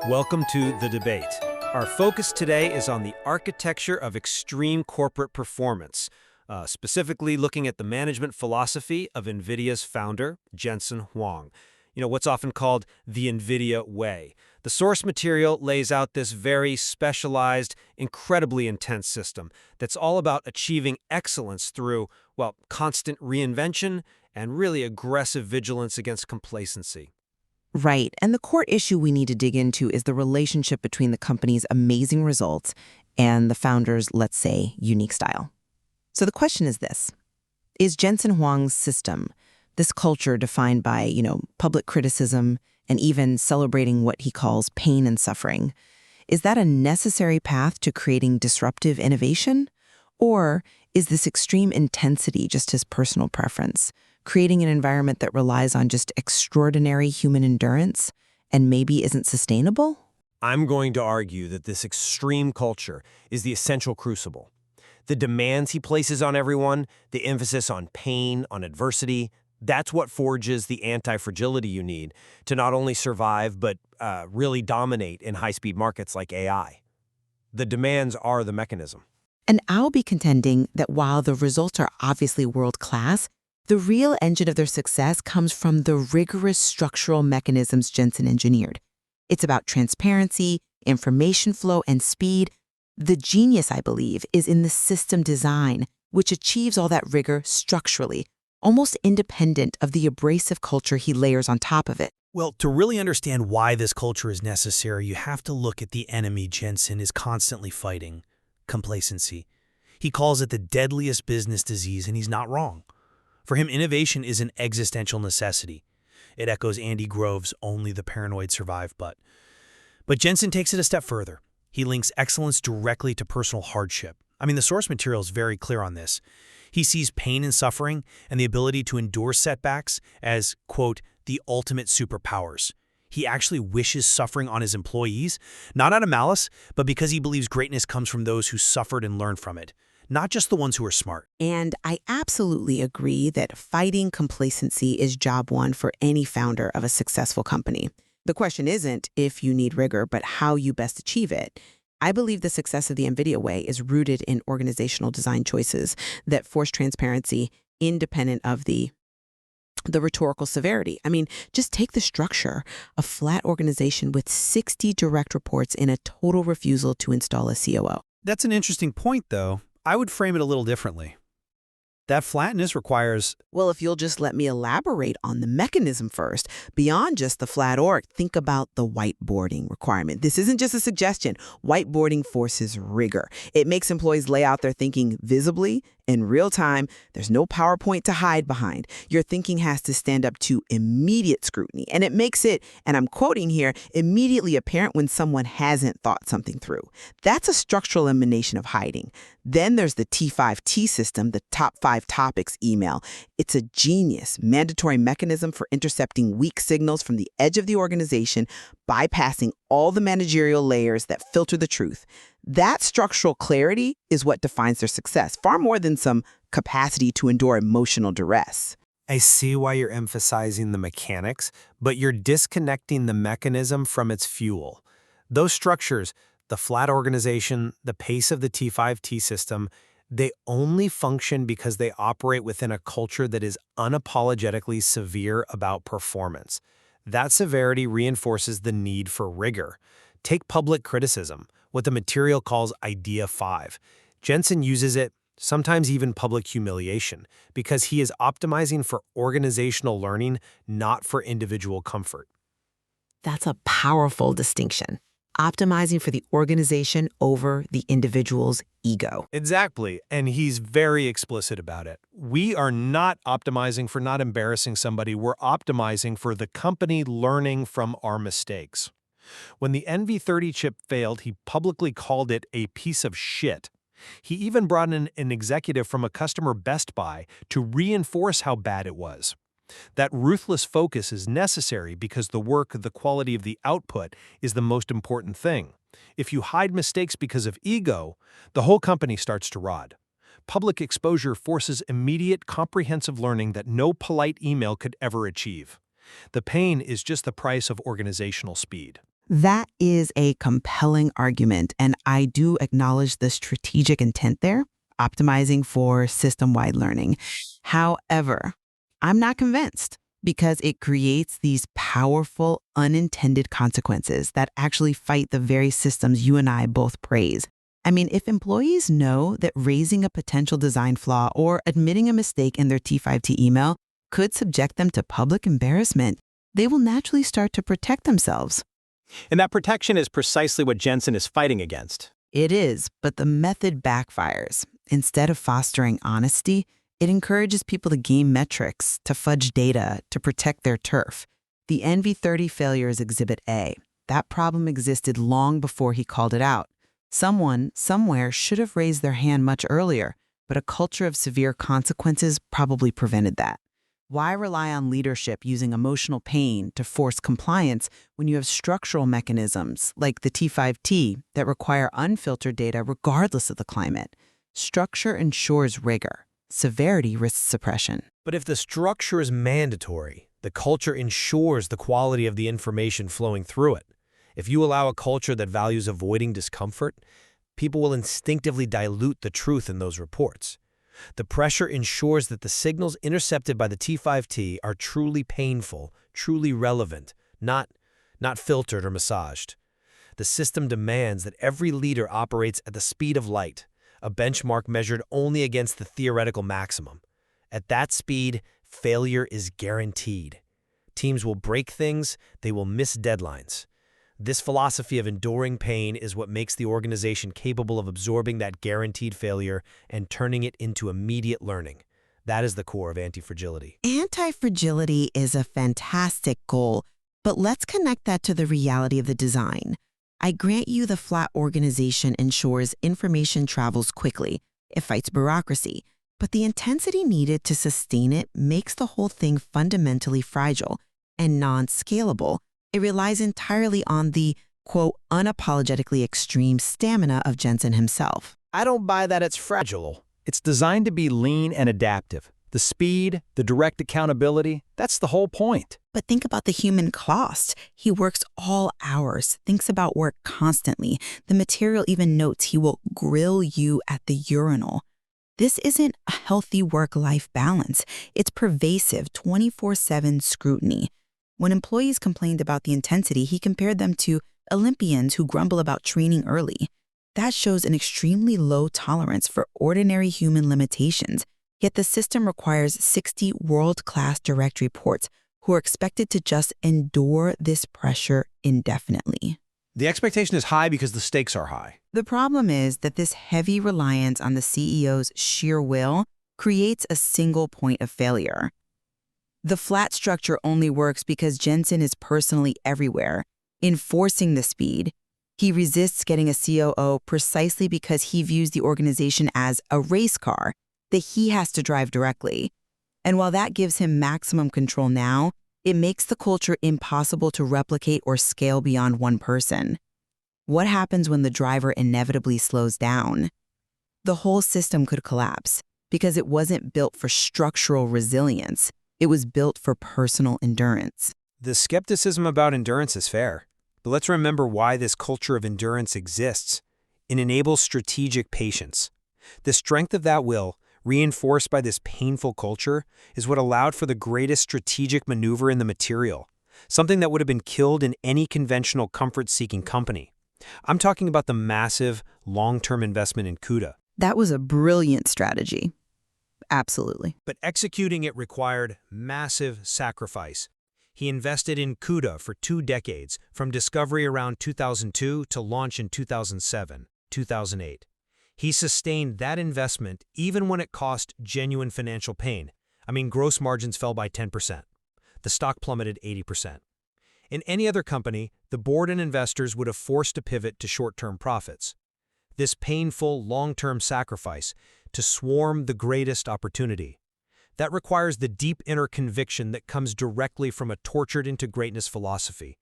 Welcome to The Debate. Our focus today is on the architecture of extreme corporate performance, specifically looking at the management philosophy of NVIDIA's founder, Jensen Huang. What's often called the NVIDIA way. The source material lays out this very specialized, incredibly intense system that's all about achieving excellence through, constant reinvention and really aggressive vigilance against complacency. Right. And the core issue we need to dig into is the relationship between the company's amazing results and the founder's, let's say, unique style. So the question is this. Is Jensen Huang's system, this culture defined by, public criticism and even celebrating what he calls pain and suffering, is that a necessary path to creating disruptive innovation? Or is this extreme intensity just his personal preference, creating an environment that relies on just extraordinary human endurance and maybe isn't sustainable? I'm going to argue that this extreme culture is the essential crucible. The demands he places on everyone, the emphasis on pain, on adversity, that's what forges the anti-fragility you need to not only survive, but really dominate in high-speed markets like AI. The demands are the mechanism. And I'll be contending that while the results are obviously world-class, the real engine of their success comes from the rigorous structural mechanisms Jensen engineered. It's about transparency, information flow, and speed. The genius, I believe, is in the system design, which achieves all that rigor structurally, almost independent of the abrasive culture he layers on top of it. Well, to really understand why this culture is necessary, you have to look at the enemy Jensen is constantly fighting: complacency. He calls it the deadliest business disease, and he's not wrong. For him, innovation is an existential necessity. It echoes Andy Grove's "only the paranoid survive" but Jensen takes it a step further. He links excellence directly to personal hardship. The source material is very clear on this. He sees pain and suffering and the ability to endure setbacks as, quote, the ultimate superpowers. He actually wishes suffering on his employees, not out of malice, but because he believes greatness comes from those who suffered and learned from it, not just the ones who are smart. And I absolutely agree that fighting complacency is job one for any founder of a successful company. The question isn't if you need rigor, but how you best achieve it. I believe the success of the NVIDIA way is rooted in organizational design choices that force transparency independent of the rhetorical severity. Just take the structure: a flat organization with 60 direct reports and a total refusal to install a COO. That's an interesting point, though. I would frame it a little differently. That flatness requires... Well, if you'll just let me elaborate on the mechanism first, beyond just the flat org, think about the whiteboarding requirement. This isn't just a suggestion. Whiteboarding forces rigor. It makes employees lay out their thinking visibly, in real time. There's no PowerPoint to hide behind. Your thinking has to stand up to immediate scrutiny. And it makes it, and I'm quoting here, immediately apparent when someone hasn't thought something through. That's a structural elimination of hiding. Then there's the T5T system, the top 5 topics email. It's a genius, mandatory mechanism for intercepting weak signals from the edge of the organization, bypassing all the managerial layers that filter the truth. That structural clarity is what defines their success, far more than some capacity to endure emotional duress. I see why you're emphasizing the mechanics, but you're disconnecting the mechanism from its fuel. Those structures, the flat organization, the pace of the T5T system, they only function because they operate within a culture that is unapologetically severe about performance. That severity reinforces the need for rigor. Take public criticism, what the material calls Idea 5. Jensen uses it, sometimes even public humiliation, because he is optimizing for organizational learning, not for individual comfort. That's a powerful distinction. Optimizing for the organization over the individual's ego. Exactly, and he's very explicit about it. We are not optimizing for not embarrassing somebody. We're optimizing for the company learning from our mistakes. When the NV30 chip failed, he publicly called it a piece of shit. He even brought in an executive from a customer, Best Buy, to reinforce how bad it was. That ruthless focus is necessary because the work, the quality of the output, is the most important thing. If you hide mistakes because of ego, the whole company starts to rot. Public exposure forces immediate, comprehensive learning that no polite email could ever achieve. The pain is just the price of organizational speed. That is a compelling argument, and I do acknowledge the strategic intent there, optimizing for system-wide learning. However, I'm not convinced because it creates these powerful, unintended consequences that actually fight the very systems you and I both praise. I mean, if employees know that raising a potential design flaw or admitting a mistake in their T5T email could subject them to public embarrassment, they will naturally start to protect themselves. And that protection is precisely what Jensen is fighting against. It is, but the method backfires. Instead of fostering honesty, it encourages people to game metrics, to fudge data, to protect their turf. The NV30 failure is Exhibit A. That problem existed long before he called it out. Someone, somewhere, should have raised their hand much earlier, but a culture of severe consequences probably prevented that. Why rely on leadership using emotional pain to force compliance when you have structural mechanisms like the T5T that require unfiltered data regardless of the climate? Structure ensures rigor. Severity risks suppression. But if the structure is mandatory, the culture ensures the quality of the information flowing through it. If you allow a culture that values avoiding discomfort, people will instinctively dilute the truth in those reports. The pressure ensures that the signals intercepted by the T5T are truly painful, truly relevant, not filtered or massaged. The system demands that every leader operates at the speed of light, a benchmark measured only against the theoretical maximum. At that speed, failure is guaranteed. Teams will break things, they will miss deadlines. This philosophy of enduring pain is what makes the organization capable of absorbing that guaranteed failure and turning it into immediate learning. That is the core of anti-fragility. Anti-fragility is a fantastic goal, but let's connect that to the reality of the design. I grant you the flat organization ensures information travels quickly. It fights bureaucracy. But the intensity needed to sustain it makes the whole thing fundamentally fragile and non-scalable. It relies entirely on the, quote, unapologetically extreme stamina of Jensen himself. I don't buy that it's fragile. It's designed to be lean and adaptive. The speed, the direct accountability, that's the whole point. But think about the human cost. He works all hours, thinks about work constantly. The material even notes he will grill you at the urinal. This isn't a healthy work-life balance. It's pervasive, 24/7 scrutiny. When employees complained about the intensity, he compared them to Olympians who grumble about training early. That shows an extremely low tolerance for ordinary human limitations. Yet the system requires 60 world-class direct reports who are expected to just endure this pressure indefinitely. The expectation is high because the stakes are high. The problem is that this heavy reliance on the CEO's sheer will creates a single point of failure. The flat structure only works because Jensen is personally everywhere, enforcing the speed. He resists getting a COO precisely because he views the organization as a race car that he has to drive directly. And while that gives him maximum control now, it makes the culture impossible to replicate or scale beyond one person. What happens when the driver inevitably slows down? The whole system could collapse because it wasn't built for structural resilience. It was built for personal endurance. The skepticism about endurance is fair, but let's remember why this culture of endurance exists. It enables strategic patience. The strength of that will, reinforced by this painful culture, is what allowed for the greatest strategic maneuver in the material, something that would have been killed in any conventional comfort-seeking company. I'm talking about the massive, long-term investment in CUDA. That was a brilliant strategy. Absolutely. But executing it required massive sacrifice. He invested in CUDA for 2 decades, from discovery around 2002 to launch in 2007, 2008. He sustained that investment even when it cost genuine financial pain. I mean, gross margins fell by 10%. The stock plummeted 80%. In any other company, the board and investors would have forced a pivot to short-term profits. This painful, long-term sacrifice to swarm the greatest opportunity. That requires the deep inner conviction that comes directly from a tortured-into-greatness philosophy.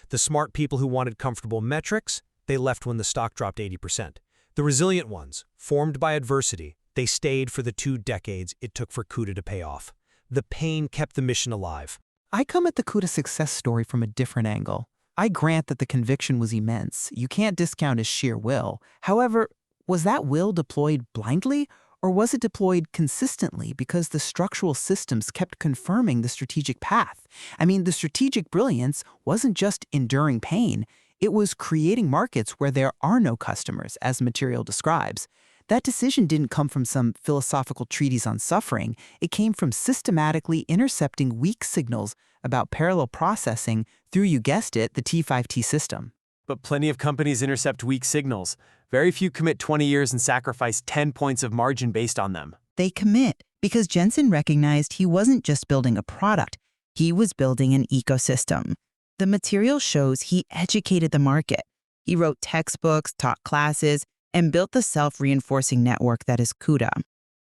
The smart people who wanted comfortable metrics, they left when the stock dropped 80%. The resilient ones, formed by adversity, they stayed for the 2 decades it took for CUDA to pay off. The pain kept the mission alive. I come at the CUDA success story from a different angle. I grant that the conviction was immense. You can't discount his sheer will. However, was that will deployed blindly, or was it deployed consistently because the structural systems kept confirming the strategic path? I mean, the strategic brilliance wasn't just enduring pain. It was creating markets where there are no customers, as material describes. That decision didn't come from some philosophical treatise on suffering. It came from systematically intercepting weak signals about parallel processing through, you guessed it, the T5T system. But plenty of companies intercept weak signals. Very few commit 20 years and sacrifice 10 points of margin based on them. They commit because Jensen recognized he wasn't just building a product, he was building an ecosystem. The material shows he educated the market. He wrote textbooks, taught classes, and built the self-reinforcing network that is CUDA.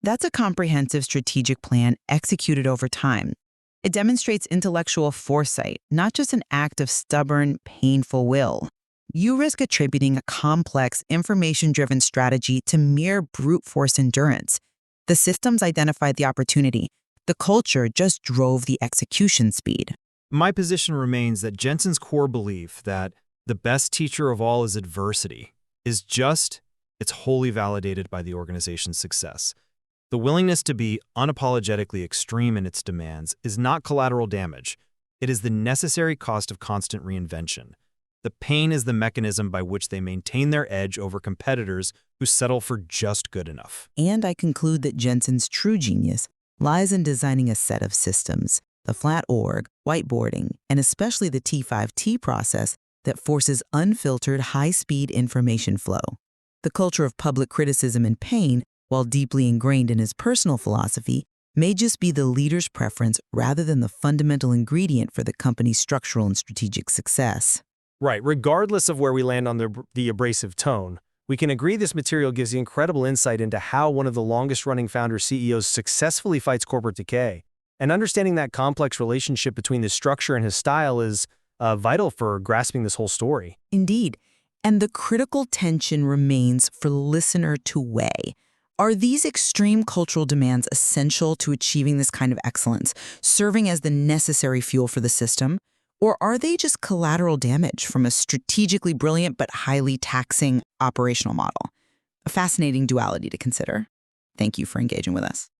That's a comprehensive strategic plan executed over time. It demonstrates intellectual foresight, not just an act of stubborn, painful will. You risk attributing a complex, information-driven strategy to mere brute force endurance. The systems identified the opportunity. The culture just drove the execution speed. My position remains that Jensen's core belief that the best teacher of all is adversity is just, it's wholly validated by the organization's success. The willingness to be unapologetically extreme in its demands is not collateral damage. It is the necessary cost of constant reinvention. The pain is the mechanism by which they maintain their edge over competitors who settle for just good enough. And I conclude that Jensen's true genius lies in designing a set of systems, the flat org, whiteboarding, and especially the T5T process that forces unfiltered high-speed information flow. The culture of public criticism and pain, while deeply ingrained in his personal philosophy, may just be the leader's preference rather than the fundamental ingredient for the company's structural and strategic success. Right, regardless of where we land on the abrasive tone, we can agree this material gives you incredible insight into how one of the longest-running founder CEOs successfully fights corporate decay. And understanding that complex relationship between his structure and his style is vital for grasping this whole story. Indeed. And the critical tension remains for the listener to weigh. Are these extreme cultural demands essential to achieving this kind of excellence, serving as the necessary fuel for the system? Or are they just collateral damage from a strategically brilliant but highly taxing operational model? A fascinating duality to consider. Thank you for engaging with us.